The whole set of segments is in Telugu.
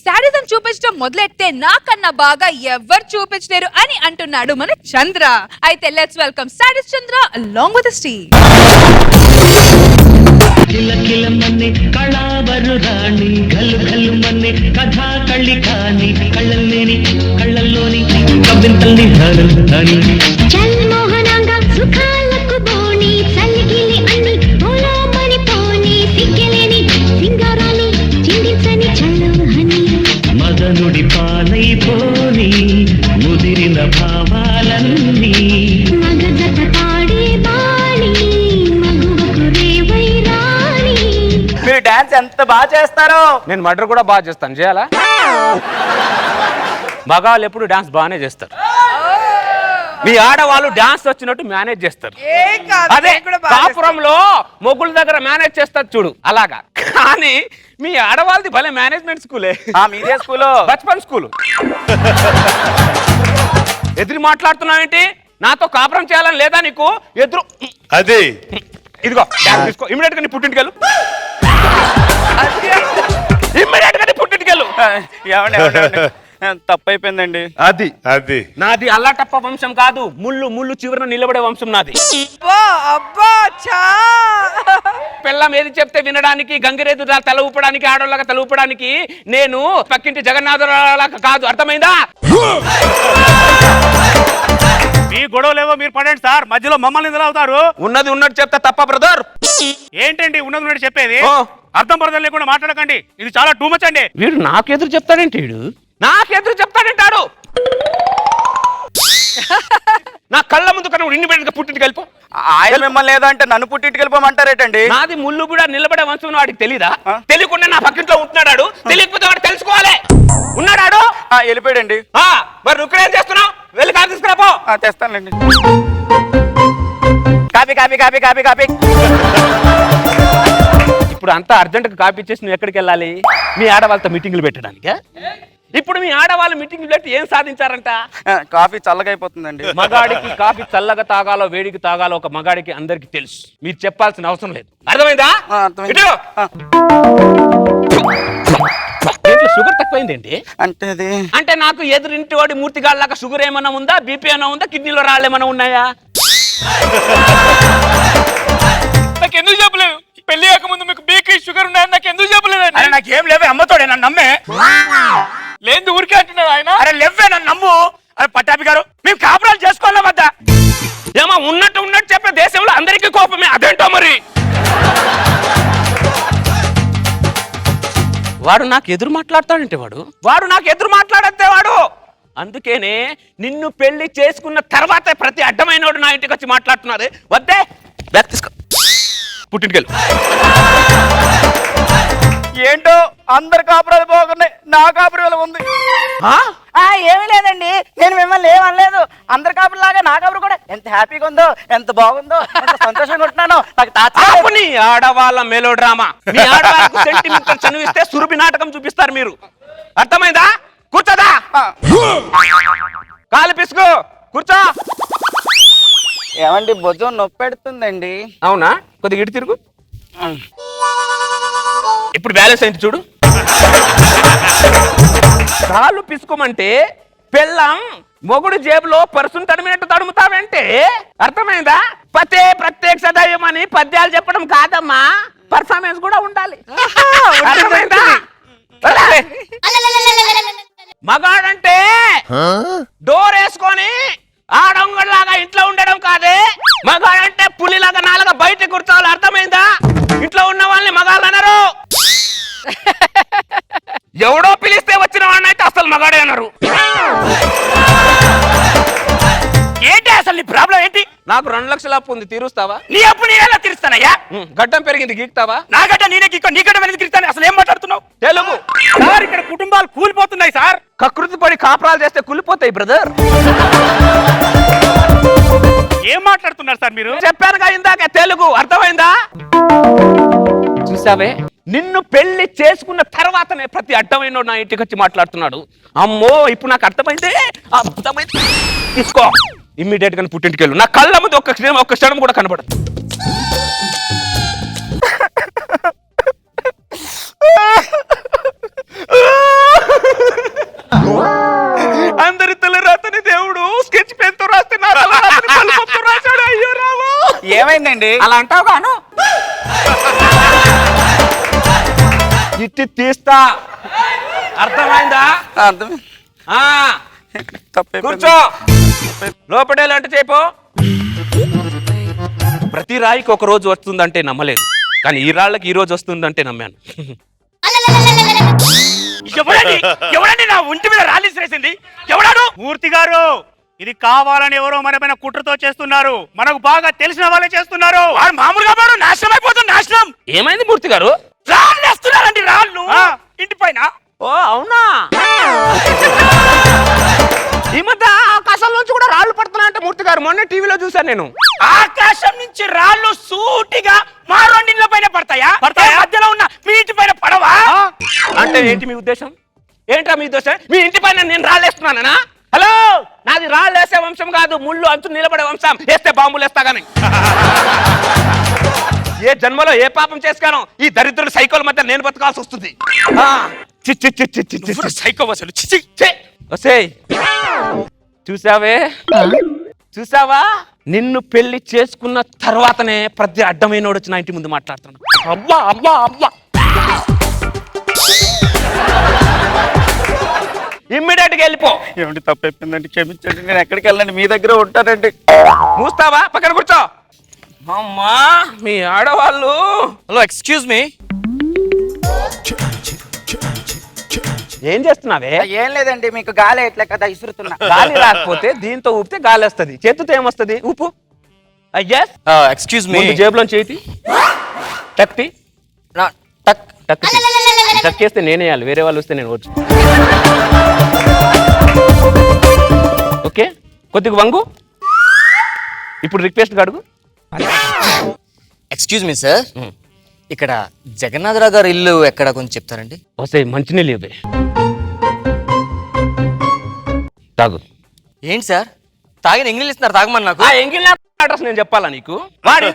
శాడిజం చూపించడం మొదలెడితే నాకన్నా బాగా ఎవరు చూపించలేరు అని అంటున్నాడు మన చంద్ర. అయితే let's welcome sadist Chandra along with Steve. కిలకిలమన్నే కళావరు రాణి గల్లు గల్లుమన్నే కథా కళ్ళి కాని కళ్ళల్లోని కవింతల్ని హరు హరి చల్మోహనంగా సుఖాలకు బోని చల్లిగిలి అన్ని ఓలోమని పోని సిగ్గలేని సింగారాన్ని చిందించని చల్లవహని మదనుడి పాలైపోని ముదిరిన భావాలన్నీ మగజత పాడే బాణి మగువకు రేవై రాణి. మీరు డాన్స్ ఎంత బాగా చేస్తారో. నేను మర్డర్ కూడా బాగా చేస్తాను. చేయాలా? మగాళ్ళు ఎప్పుడు డాన్స్ బాగానే చేస్తారు. మీ ఆడవాళ్ళు డాన్స్ వచ్చినట్టు మేనేజ్ చేస్తారు. అదే కాపురంలో మొగుల దగ్గర మేనేజ్ చేస్తారు చూడు అలాగా. కానీ మీ ఆడవాళ్ళది భలే మేనేజ్మెంట్ స్కూలే. మీదే స్కూల్, బచ్పన్ స్కూల్. ఎదురు మాట్లాడుతున్నావేంటి? నాతో కాపురం చేయాలని లేదా నీకు? ఎదురు అదే ఇదిగో డాన్స్ తీసుకో. ఇమ్మీడియట్ గా నీ పుట్టింటికెళ్ళు. ఇమ్మీడియట్ గా నీ పుట్టింటికెళ్ళు. తప్పైపోయిందండి. అది అది నాది అల్లాటప్ప వంశం కాదు, ముళ్ళు ముళ్ళు చివరన నిలబడే వంశం నాది. పిల్లం ఏది చెప్తే వినడానికి, గంగిరేదు తల ఊపడానికి, ఆడోళ్ళగా తల ఊపడానికి నేను పక్కింటి జగన్నాథరావు కాదు. అర్థమైందా? మీ గొడవలేవో మీరు పడండి సార్, మధ్యలో మమ్మల్ని నిలవుతారు. ఉన్నది ఉన్నట్టు చెప్తా తప్ప బ్రదర్. ఏంటండి ఉన్నది చెప్పేది? అర్థం పర్థం లేకుండా మాట్లాడకండి, ఇది చాలా టూ మచ్ అండి. వీడు నాకెదురు చెప్తాడేంటి? వీడు నాకెదురు చెప్తాడంటాడు. నా కళ్ళ ముందు కన్నా ఇండిపెండెంట్ గా పుట్టింటికి వెళ్ళిపో. ఆయన మిమ్మల్ని లేదంటే నన్ను పుట్టింటికి వెళ్ళిపోమంటారేటండి? నాది ముళ్ళు కూడా నిలబడే వంశం వాడికి తెలీదా? తెలియకుండా నా పక్కింట్లో ఉంటున్నాడు. తెలియకపోతే వాడు తెలుసుకోవాలి. ఉన్నాడాడు వెళ్ళిపోయాడండి. మరి నువ్వు ఏం చేస్తున్నావు? వెళ్ళి కాఫీ తీసుకురాపో. తెస్తానులేండి. కాపీ కాపీ కాపీ కాపీ కాపీ. ఇప్పుడు అంతా అర్జెంట్ గా కాపీ చేసి నువ్వు ఎక్కడికి వెళ్ళాలి? మీ ఆడవాళ్ళతో మీటింగ్లు పెట్టడానికి. ఇప్పుడు మీ ఆడవాళ్ళు మీటింగ్లు పెట్టి ఏం సాధించారంట? కాఫీ చల్లగా అయిపోతుందండి. మగాడికి కాఫీ చల్లగా తాగాలో వేడికి తాగాలో ఒక మగాడికి అందరికి తెలుసు. మీరు చెప్పాల్సిన అవసరం లేదు. అర్థమైందా? అర్థమైంది. షుగర్ తక్కువైందేంటి అంటే నాకు ఎదురింటి వాడి మూర్తిగాళ్ళగా షుగర్ ఏమన్నా ఉందా? బీపీ ఏమన్నా ఉందా? కిడ్నీలో రాళ్ళు ఏమన్నా ఉన్నాయా? నాకు ఎందుకు చెప్పలేదు? పెళ్లి కాకముందు మీకు బీపీ షుగర్ ఉన్నాయని నాకు ఎందుకు చెప్పలేదు? నాకేం లేవే, అమ్మతోడే నన్ను నమ్మే. లేదు ఊరికే అంటున్నావు ఆయన. అరే లేవే, నన్ను నమ్ము. అరే పట్టాభి గారు, మేము కాపురాలు చేసుకోవాలా వద్దా? ఏమో ఉన్నట్టు ఉన్నట్టు చెప్పే దేశంలో అందరికీ కోపమే. అదేంటో మరి. వాడు నాకు ఎదురు మాట్లాడతాడంటే వాడు నాకు ఎదురు మాట్లాడద్దే వాడు. అందుకేనే నిన్ను పెళ్లి చేసుకున్న తర్వాత ప్రతి అడ్డమైనోడు నా ఇంటికి వచ్చి మాట్లాడుతున్నారు. వద్దే బ్యాగ్ తీసుకో, పుట్టింటికెళ్ళు. ఏంటో అందరు కాపురాలు బాగున్నాయి, నా కాపురం ఉంది. ఏమీ లేదండి, నేను మిమ్మల్ని ఏమనలేదు. అందరి కాపురం లాగా నా కాపురం కూడా ఎంత హ్యాపీగా ఉందో, ఎంత బాగుందో, ఎంత సంతోషంగా ఉంటున్నాను. నాకు నీ ఆడవాళ్ళ మెలో డ్రామా. మీ ఆడవాళ్ళకు సెంటిమెంటల్ చనువిస్తే సురభి నాటకం చూపిస్తారు మీరు. అర్థమైందా? కూర్చోదా, కాలు పిసుకు, కూర్చో. ఏమండి భుజం నొప్పి పెడుతుందండి. అవునా? కొద్దిగా ఇటు తిరుగు. ఇప్పుడు బ్యాలెన్స్ అయింది చూడు. కాళ్ళు పిసుకోమంటే పెళ్ళం మొగుడు జేబులో పర్సును తడిమినట్టు తడుముతావంటే అర్థమైందా? పతే ప్రత్యేక సదయమని పద్యాలు చెప్పడం కాదమ్మా, పర్ఫార్మెన్స్ కూడా ఉండాలి. అర్థమైందా? మగాడంటే డోర్ వేసుకొని ఆడొంగలాగా ఇంట్లో ఉండడం కాదే. మగాడంటే పులిలాగా నాలుగా బయట కూర్చోవాలి. అర్థమైందా? ఇంట్లో ఉన్న వాళ్ళని మగాళ్ళు అనరు. ఎవడో పిలిస్తే వచ్చిన వాడిని అయితే అసలు మగాడే అన్నారు. ఏంటి అసలు నీ ప్రాబ్లం ఏంటి? నాకు 2 లక్షల అప్పు ఉంది, తీరుస్తావా? నీ అప్పు నేను ఎలా తీరుస్తానయ్యా? గడ్డం పెరిగింది, గీక్తావా? నా గడ్డ నేనే గీక్కో, నీ గడ్డ మీద గీక్తాను. అసలు ఏం మాట్లాడుతున్నావు? తెలుగు సార్, ఇక్కడ కుటుంబాలు కూలిపోతున్నాయి సార్. కకృతి పడి కాపురాలు చేస్తే కులిపోతాయి బ్రదర్. ఏం మాట్లాడుతున్నారు సార్ మీరు? చెప్పానుగా ఇందాక తెలుగు. అర్థమైందా? చూసావే, నిన్ను పెళ్లి చేసుకున్న తర్వాతనే ప్రతి అడ్డమైన నా ఇంటికి వచ్చి మాట్లాడుతున్నాడు. అమ్మో, ఇప్పుడు నాకు అర్థమైంది. అర్థమైంది, తీసుకో. ఇమ్మీడియట్ గా పుట్టింటికి వెళ్ళు. నా కళ్ళ ముందు ఒక్క క్షణం కూడా కనబడదు. ఏమైందండి? అలా అంటావు గాను ఇట్టి తీస్తా, అర్థమైందా? అర్థం ఆ, కూర్చో. లోపడేలు అంటే చెప్పు. ప్రతి రాయికి ఒక రోజు వస్తుందంటే నమ్మలేదు, కానీ ఈ రాళ్ళకి ఈ రోజు వస్తుందంటే నమ్మాను. ఎవడండి నా ఒంటి మీద రాలిసిరేసింది? ఎవడాడు? మూర్తి గారు, ఇది కావాలని ఎవరో మన పైన కుట్రతో చేస్తున్నారు. మనకు బాగా తెలిసిన వాళ్ళే చేస్తున్నారు. వాడు మామూలుగా వాడు నాశనం అయిపోతుంది. నాశనం. ఏమైంది మూర్తి గారు? రాళ్ళు వేస్తున్నారండి, రాళ్ళు ఇంటి పైన. ఓ అవునా? ఈ మధ్య ఆకాశం నుంచి కూడా రాళ్ళు పడుతున్నాయంటే మూర్తి గారు, మొన్న టీవీలో చూశాను నేను. ఆకాశం నుంచి రాళ్ళు సూటిగా మా రెండింటిల పైన పడతాయా? మధ్యలో ఉన్న మీ ఇంటి పైన పడవా? అంటే ఏంటి మీ ఉద్దేశం? ఏంటా మీ ఉద్దేశం? మీ ఇంటి పైన నేను రాళ్ళేస్తున్నానా? హలో, నాది రాళ్ళు వేసే వంశం కాదు, ముళ్ళు అంచు నిలబడే వంశం. వేస్తే బాంబులు వేస్తా గానీ. ఏ జన్మలో ఏ పాపం చేస్తానో ఈ దరిద్రుల సైకోల మధ్య నేను బతకాల్సి వస్తుంది. సైకో అసలు. ఒసేయ్, చూసావే, చూసావా? నిన్ను పెళ్లి చేసుకున్న తర్వాతనే ప్రతి అడ్డమైనోడు వచ్చి నా ఇంటి ముందు మాట్లాడుతున్నాను. అబ్బా అబ్బా అబ్బా. ఇమ్మీడియట్ గా వెళ్ళిపో. ఏమిటి తప్పైపోయిందండి, క్షమించండి. నేను ఎక్కడికి వెళ్ళండి, మీ దగ్గర ఉంటానండి. మూస్తావా? పక్కన కూర్చో. అమ్మా, మీ ఆడవాళ్ళు. Hello, excuse me. ఏం చేస్తున్నావే? ఏం లేదండి, మీకు గాలి ఎట్లే కదా ఇసురుతున్నా. గాలి రాకపోతే దీంతో ఊపితే గాలి వస్తుంది, చేతితో ఏమొస్తుంది? ఊపు. అయ్యస్, ఎక్స్క్యూజ్ మీ. ముందు జేబులోంచి చేతి టక్తి టక్ టక్ టక్కేస్తే నేనేయాలి, వేరే వాళ్ళు వస్తే నేను వచ్చు. ఓకే, కొద్దిగా వంగు. ఇప్పుడు రిక్వెస్ట్ అడుగు. ఎక్స్క్యూజ్ మీ సార్, ఇక్కడ జగన్నాథరావు గారి ఇల్లు ఎక్కడ కొంచెం చెప్తారండి? వస్తే మంచినీళ్ళు ఇవ్వే. తాగు. ఏంటి సార్, తాగిన ఎంగిల్ ఇస్తున్నారు, తాగమని నాకు. ఆ ఎంగిల్ అడ్రస్ నేను చెప్పాలా నీకు? వాడు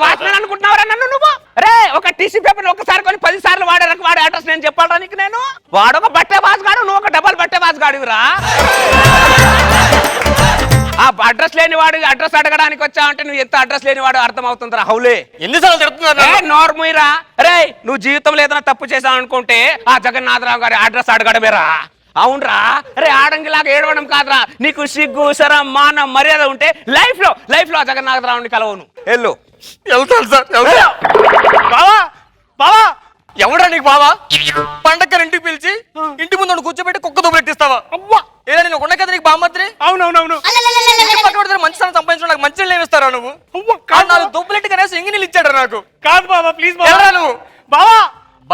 వాచ్మెన్ అనుకుంటున్నావరా నన్ను నువ్వు? రే, ఒక టీసీ పేపర్ ఒకసారి కొని 10 సార్లు వాడే అడ్రస్ నేను చెప్పాలా నీకు? నేను వాడు ఒక బట్టే బాస్గాడు, నువ్వు ఒక డబల్ బట్టే బాస్గాడురా. ఆ అడ్రస్ లేని వాడు అడ్రస్ అడగడానికి వచ్చావంటే నువ్వు ఎంత అడ్రస్ లేని వాడు అర్థం అవుతుందిరా. హౌలే, ఎన్నిసార్లు తిడుతున్నారు? నోర్ముయిరా. రే, నువ్వు జీవితంలో ఏదైనా తప్పు చేసావు అనుకుంటే ఆ జగన్నాథరావు గారి అడ్రస్ అడగడమేరా. అవునరా? రే, ఆడంగిలాగా ఏడవడం కాదురా. నీకు సిగ్గు, శరం, మానం, మర్యాద ఉంటే లైఫ్ లో ఆ జగన్నాథరావుని కలవను. వెళ్ళు. వెళ్తాను సార్. బావా, బావా, ఎవడా నీకు బావా? పండక్కని ఇంటికి పిలిచి ఇంటి ముందు కూర్చోబెట్టి కుక్క దుబ్బెట్టిస్తావా? అవ్వా, ఏదా నేను ఉండ కదా నీకు బామ్మద్రి? అవునవునవును. పక్కన మంచి స్థానం సంపాదించడం నాకు మంచి నీళ్ళు ఏమిస్తారా నువ్వు? నాకు దుబ్బులెట్టి కనేసి ఇంగి నీళ్ళు ఇచ్చాడు నాకు. కాదు బాబా, ప్లీజ్ ఎవరా నువ్వు? బావా.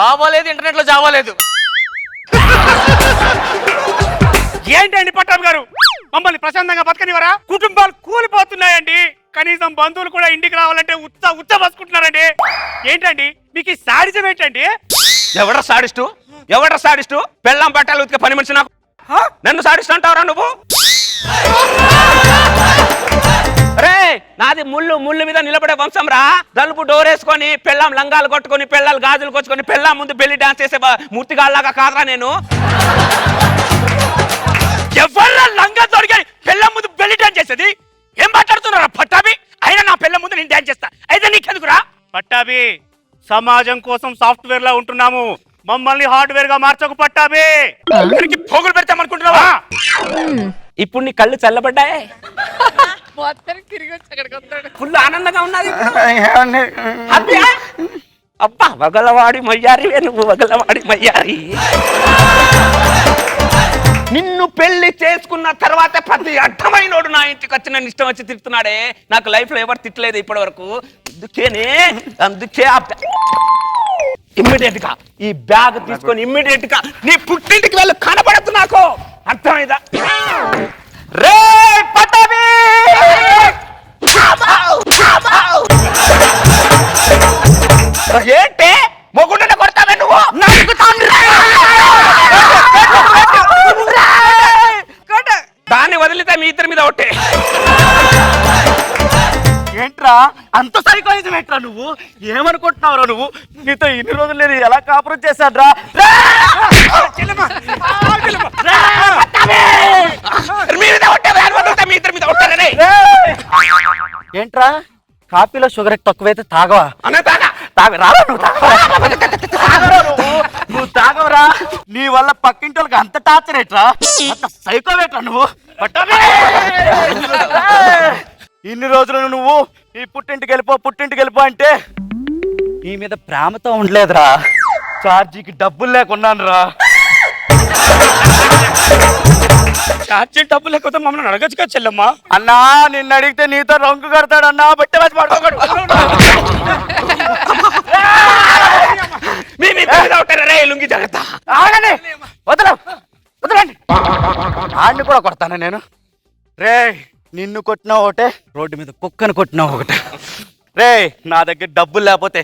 బావా లేదు, ఇంటర్నెట్ లో జావా లేదు. ఏంటండి పట్టాభి గారు, మమ్మల్ని ప్రశాంతంగా బతకనివరా? కుటుంబాలు కూలిపోతున్నాయండి. కనీసం బంధువులు కూడా ఇంటికి రావాలంటే ఉత్త బతుకుంటున్నారండి. ఏంటండి మీకు ఈ సాడిజం ఏంటండి? ఎవడ సాడిస్టు? పెళ్ళాం బట్టలు ఉతికే పని మనిషి నాకు. నన్ను సాడిస్టు అంటావురా నువ్వు? రే, నాది ముళ్ళు మీద నిలబడే వంశం రా. తలుపు డోర్ వేసుకొని పెళ్ళాం లంగాలు కొట్టుకొని పెళ్ళాలు గాజులు కొట్టుకొని పెళ్ళాం ముందు పెళ్లి డాన్స్ చేసే మూర్తిగాళ్ళలాగా కాదురా నేను. ఎవరు లంగా దొరికాయి పెళ్ళం ముందు పెళ్లి డాన్స్ చేసేది? ఏం మాట్లాడుతున్నారా పట్టాభి? అయినా నా పెళ్ళం ముందు నేను డాన్స్ చేస్తా, అయితే నీకెందుకురా? పట్టాభి, సమాజం కోసం సాఫ్ట్వేర్ లా ఉంటున్నాము, మమ్మల్ని హార్డ్వేర్ గా మార్చకు పట్టాభి. పోగులు పెడతామనుకుంటున్నావా? ఇప్పుడు నీ కళ్ళు చల్లబడ్డాయి, ఫుల్ ఆనందంగా ఉన్నది. అబ్బా, వగలవాడి మయ్యారి నువ్వు, వగలవాడి మయ్యారి. నిన్ను పెళ్లి చేసుకున్న తర్వాత ప్రతి అడ్డమైనోడు నా ఇంటికి వచ్చి నన్ను ఇష్టం వచ్చి తిడుతున్నాడే. నాకు లైఫ్ లో ఎవరు తిట్టలేదు ఇప్పటి వరకు. అందుకే ఇమ్మీడియట్ గా ఈ బ్యాగ్ తీసుకొని ఇమ్మీడియట్ గా నీ పుట్టింటికి వెళ్ళి కనబడద్దు నాకు, అర్థమైందా? రే పట్టాభి, ఏంటి మొగుండనే కొడతావే నువ్వు? దాన్ని వదిలితే మీ ఇద్దరి మీద ఒకటే. ఏంట్రా అంత సైకోయిజం ఏంట్రా? నువ్వు ఏమనుకుంటున్నావురా? నువ్వు నీతో ఇన్ని రోజులు నేను ఎలా కాపురం చేశాడ్రా? ఏంట్రా కాఫీలో షుగర్ తక్కువైతే తాగవా? అనే తాగా రారా నువ్వు తాగరా నువ్వు తాగవరా? నీ వల్ల పక్కింటి వాళ్ళకి అంత టార్చర్ ఏట్రా, అంత సైకోవేట్రా నువ్వు. ఇన్ని రోజులు నువ్వు ఈ పుట్టింటికి వెళ్ళిపో అంటే నీ మీద ప్రేమతో ఉండలేదురా, ఛార్జీకి డబ్బులు లేకున్నాను రా. ఛార్జీ డబ్బు లేకపోతే మమ్మల్ని అడగచ్చు కదా చెల్లెమ్మా. అన్నా నిన్ను అడిగితే నీతో రంగు కడతాడు అన్నా, బట్టే వచ్చి పడుకోకూడదు. లుంగి జాగ్రత్త. ఆగండి, వదలండి. ఆడిని కూడా కొడతాను నేను. రే నిన్ను కొట్టినా ఒకటే, రోడ్డు మీద కుక్కను కొట్టినా ఒకటే. రే నా దగ్గర డబ్బులు లేకపోతే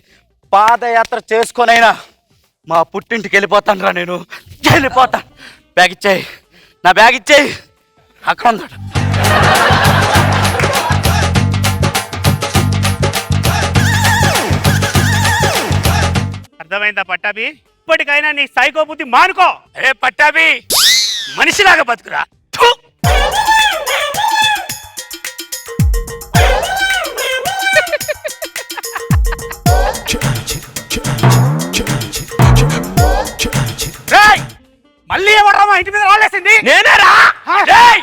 పాదయాత్ర చేసుకొనైనా మా పుట్టింటికి వెళ్ళిపోతాను రా. నేను వెళ్ళిపోతాను. బ్యాగ్ ఇచ్చేయి, నా బ్యాగ్ ఇచ్చేయి. అక్కడ ఉన్నాడు. అర్థమైందా పట్టాభి? ఇప్పటికైనా నీ సైకో బుద్ధి మానుకో. ఏ పట్టాభి, మనిషిలాగా బతుకురా. థు! రేయ్! మళ్ళీ ఎవడ్రా మా ఇంటి మీద రాలేసింది? నేనేరా? రేయ్!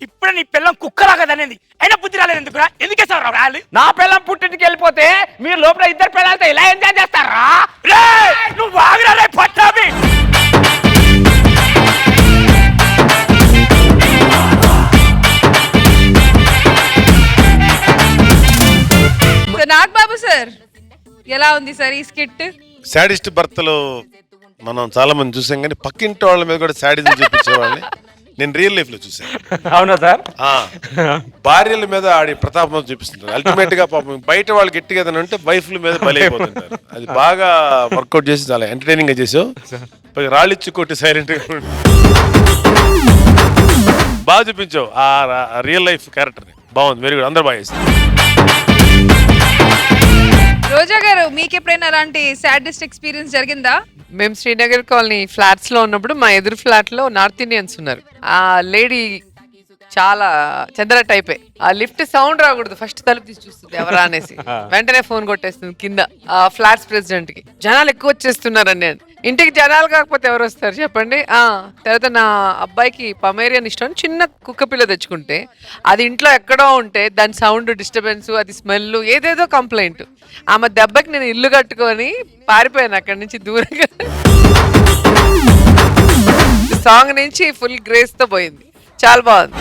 ఇప్పుడే నీ పిల్లం కుక్కలాగా అనేది అయినా బుద్ధి రాలేదు ఎందుకురా? ఎందుకేసావు రాలి? నా పిల్లం పుట్టింటికి వెళ్ళిపోతే మీరు లోపల ఇద్దరు పిల్లలతో ఇలా ఎంజాయ్ చేస్తారా? రేయ్! నువ్వు ఆగిరా రే పట్టాభి. నాగబాబు సార్ ఎలా ఉంది సార్ ఈ స్కిట్? శాడిస్ట్ భర్తలు మనం చాలా మంది చూసాం, కానీ పక్కింటి వాళ్ళ మీద కూడా శాడిజం చూపించేవాళ్ళని నేను రియల్ లైఫ్ లో చూసాను. అవునా సార్? భార్యల మీద ఆడి ప్రతాపం చూపిస్తుంటారు. అల్టిమేట్ గా పాపం బయట వాళ్ళు గట్టిగా ఏదైనా ఉంటే వైఫ్ల మీద బలైపోతుంటారు. అది బాగా వర్కౌట్ చేసి చాలా ఎంటర్టైనింగ్ గా చేసావు. రాళ్ళిచ్చి కొట్టి సైలెంట్ గా బాగా చూపించావు ఆ రియల్ లైఫ్ క్యారెక్టర్ ని. బాగుంది, వెరీ గుడ్, అందరు బాగా చేశారు. రోజా గారు మీకు ఎప్పుడైనా అలాంటి సాడెస్ట్ ఎక్స్పీరియన్స్ జరిగిందా? మేము శ్రీనగర్ కాలనీ ఫ్లాట్స్ లో ఉన్నప్పుడు మా ఎదురు ఫ్లాట్ లో నార్త్ ఇండియన్స్ ఉన్నారు. ఆ లేడీ చాలా చంద్ర టైపే. ఆ లిఫ్ట్ సౌండ్ రాకూడదు, ఫస్ట్ తలుపు తీసి చూస్తుంది ఎవరా అనేసి, వెంటనే ఫోన్ కొట్టేస్తుంది కింద ఆ ఫ్లాట్స్ ప్రెసిడెంట్ కి. జనాలు ఎక్కువ వచ్చేస్తున్నారని. నేను ఇంటికి జనాలు కాకపోతే ఎవరు వస్తారు చెప్పండి. తర్వాత నా అబ్బాయికి పమేరియన్ ఇష్టం, చిన్న కుక్క పిల్ల తెచ్చుకుంటే అది ఇంట్లో ఎక్కడో ఉంటే దాని సౌండ్ డిస్టర్బెన్స్, అది స్మెల్, ఏదేదో కంప్లైంట్. ఆమె దెబ్బకి నేను ఇల్లు కట్టుకొని పారిపోయాను అక్కడి నుంచి దూరంగా. సాంగ్ నుంచి ఫుల్ గ్రేస్ తో పోయింది, చాలా బాగుంది.